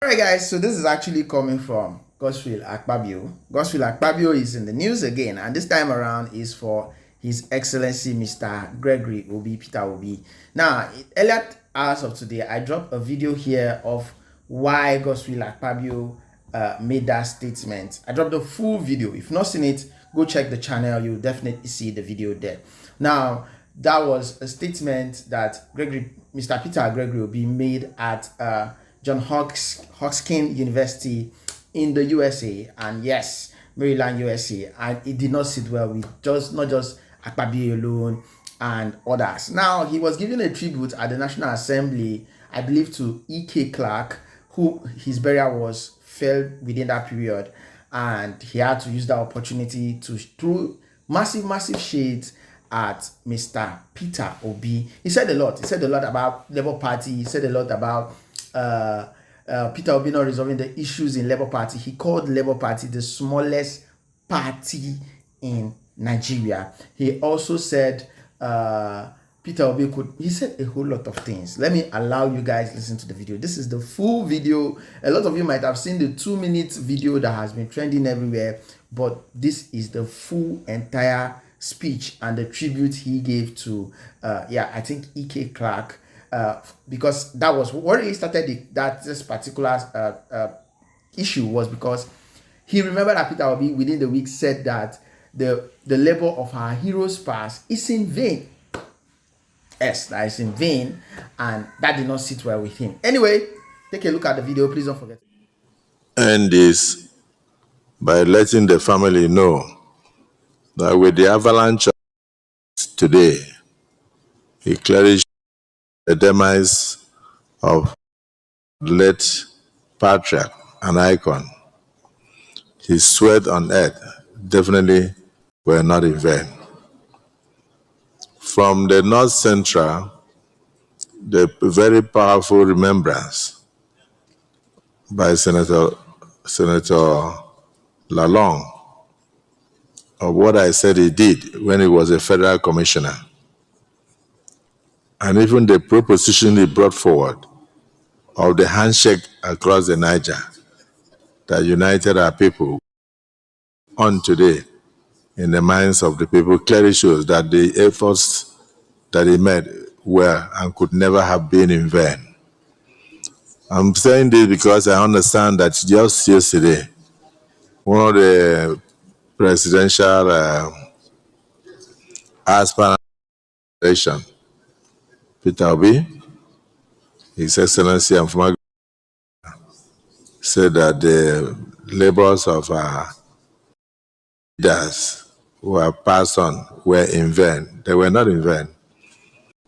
Alright guys, so this is actually coming from Godswill Akpabio. Godswill Akpabio is in the news again, and this time around is for His Excellency Mr. Gregory Obi, Peter Obi. Now, earlier hours of today, I dropped a video here of why Godswill Akpabio made that statement. I dropped the full video. If you've not seen it, go check the channel. You'll definitely see the video there. Now, that was a statement that Mr. Peter Gregory Obi made at John Hopkins University in the USA, and yes, Maryland, USA, and it did not sit well with not just Akpabio alone and others. Now, he was giving a tribute at the National Assembly, I believe, to E.K. Clark, who his burial was fell within that period, and he had to use that opportunity to throw massive shades at Mr. Peter Obi. He said a lot. He said a lot about Labour Party. He said a lot about Peter Obi not resolving the issues in Labour Party. He called Labour Party the smallest party in Nigeria. He also said Peter Obi he said a whole lot of things. Let me allow you guys listen to the video. This is the full video. A lot of you might have seen the 2 minute video that has been trending everywhere, but this is the full entire speech and the tribute he gave to I think E.K. Clark, because that was what really started this particular issue, was because he remembered that Peter Obi within the week said that the labor of our heroes past is in vain. Yes, that is in vain, and that did not sit well with him. Anyway, take a look at the video. Please don't forget. End this by letting the family know that with the avalanche today, he clearly the demise of late patriarch and icon. His sweat on earth definitely were not in vain. From the North Central, the very powerful remembrance by Senator Lalong of what I said he did when he was a federal commissioner, and even the proposition he brought forward of the handshake across the Niger that united our people on today in the minds of the people clearly shows that the efforts that he made were and could never have been in vain. I'm saying this because I understand that just yesterday, one of the presidential aspirants, Peter Obi, His Excellency and former, said that the labors of our leaders who have passed on were in vain. They were not in vain.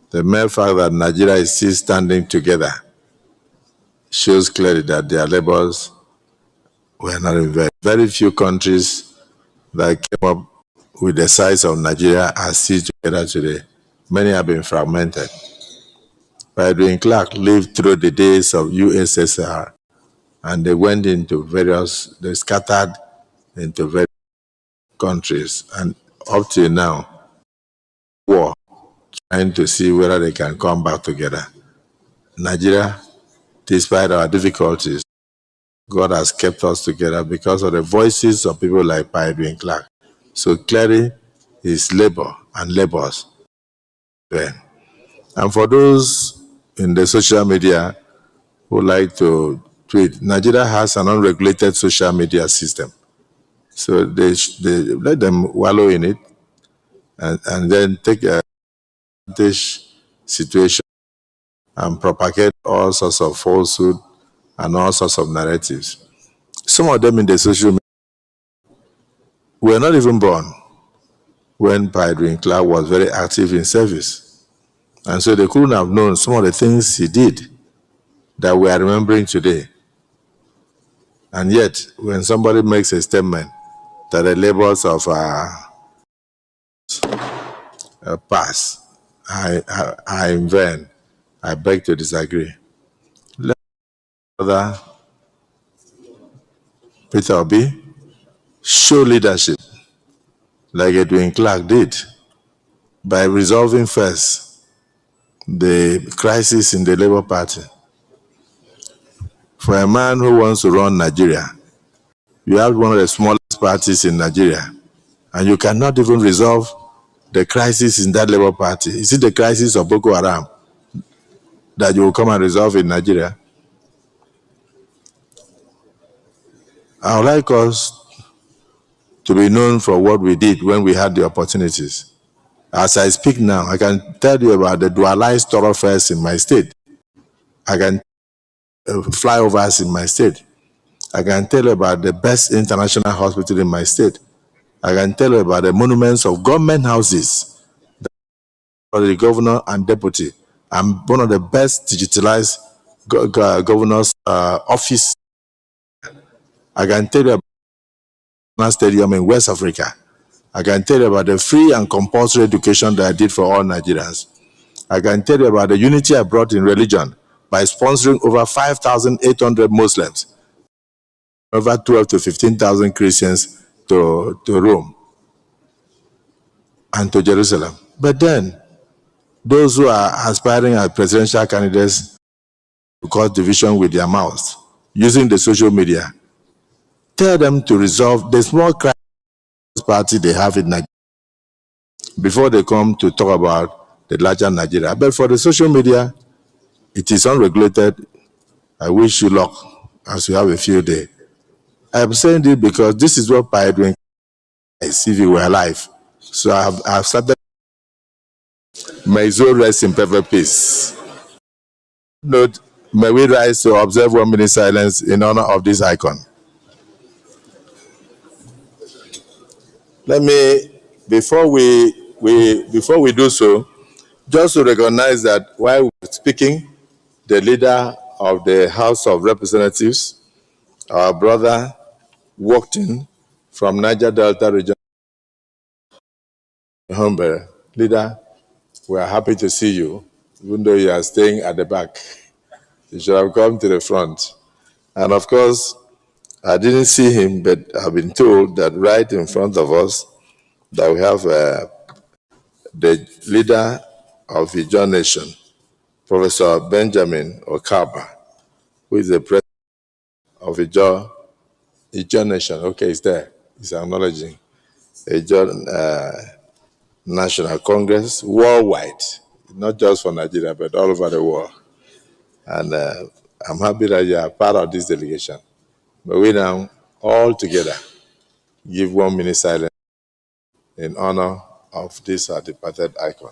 The mere fact that Nigeria is still standing together shows clearly that their labors were not in vain. Very few countries that came up with the size of Nigeria are still together today. Many have been fragmented. Edwin Clark lived through the days of USSR, and they scattered into various countries, and up till now, war, trying to see whether they can come back together. Nigeria, despite our difficulties, God has kept us together because of the voices of people like Edwin Clark. So clearly, his labor and labors. And for those in the social media who like to tweet, Nigeria has an unregulated social media system. So they let them wallow in it and then take advantage situation and propagate all sorts of falsehood and all sorts of narratives. Some of them in the social media were not even born when Edwin Clark was very active in service. And so they couldn't have known some of the things he did that we are remembering today. And yet, when somebody makes a statement that the labors of past are in vain, I beg to disagree. Let Brother Peter Obi show leadership like Edwin Clark did by resolving first the crisis in the Labour Party. For a man who wants to run Nigeria, you have one of the smallest parties in Nigeria, and you cannot even resolve the crisis in that Labour Party. Is it the crisis of Boko Haram that you will come and resolve in Nigeria? I would like us to be known for what we did when we had the opportunities. As I speak now, I can tell you about the dualized thoroughfares in my state. I can flyovers in my state. I can tell you about the best international hospital in my state. I can tell you about the monuments of government houses for the governor and deputy. I'm one of the best digitalized governor's office. I can tell you about the stadium in West Africa. I can tell you about the free and compulsory education that I did for all Nigerians. I can tell you about the unity I brought in religion by sponsoring over 5,800 Muslims, over 12 to 15,000 Christians to Rome and to Jerusalem. But then, those who are aspiring as presidential candidates to cause division with their mouths, using the social media, tell them to resolve the small crisis party they have in Nigeria before they come to talk about the larger Nigeria. But for the social media, it is unregulated. I wish you luck as you have a field day. I'm saying this because this is what Pai doing is if you were alive. So I've started. May his soul rest in perfect peace. Note, may we rise to observe 1 minute silence in honor of this icon. Let me, before we do so, just to recognize that while we're speaking, the leader of the House of Representatives, our brother, walked in from Niger Delta region. Humber, leader, we are happy to see you, even though you are staying at the back. You should have come to the front. And of course, I didn't see him, but I've been told that right in front of us, that we have the leader of the Ijaw Nation, Professor Benjamin Okaba, who is the president of Ijaw Nation. Okay, he's there. He's acknowledging Ijaw National Congress worldwide, not just for Nigeria, but all over the world. And I'm happy that you are part of this delegation. But we now all together give 1 minute silence in honor of this departed icon.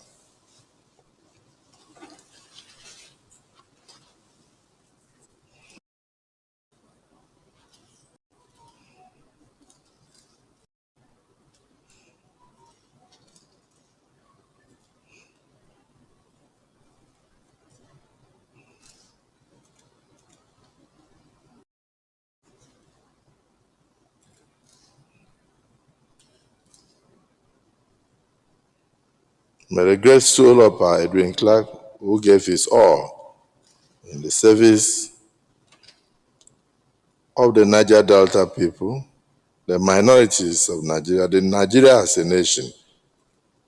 May the great soul of our Edwin Clark, who gave his all in the service of the Niger Delta people, the minorities of Nigeria, the Nigeria as a nation,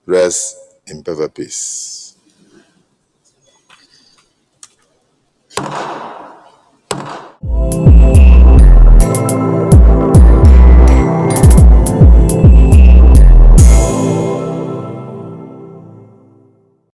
rest in perfect peace.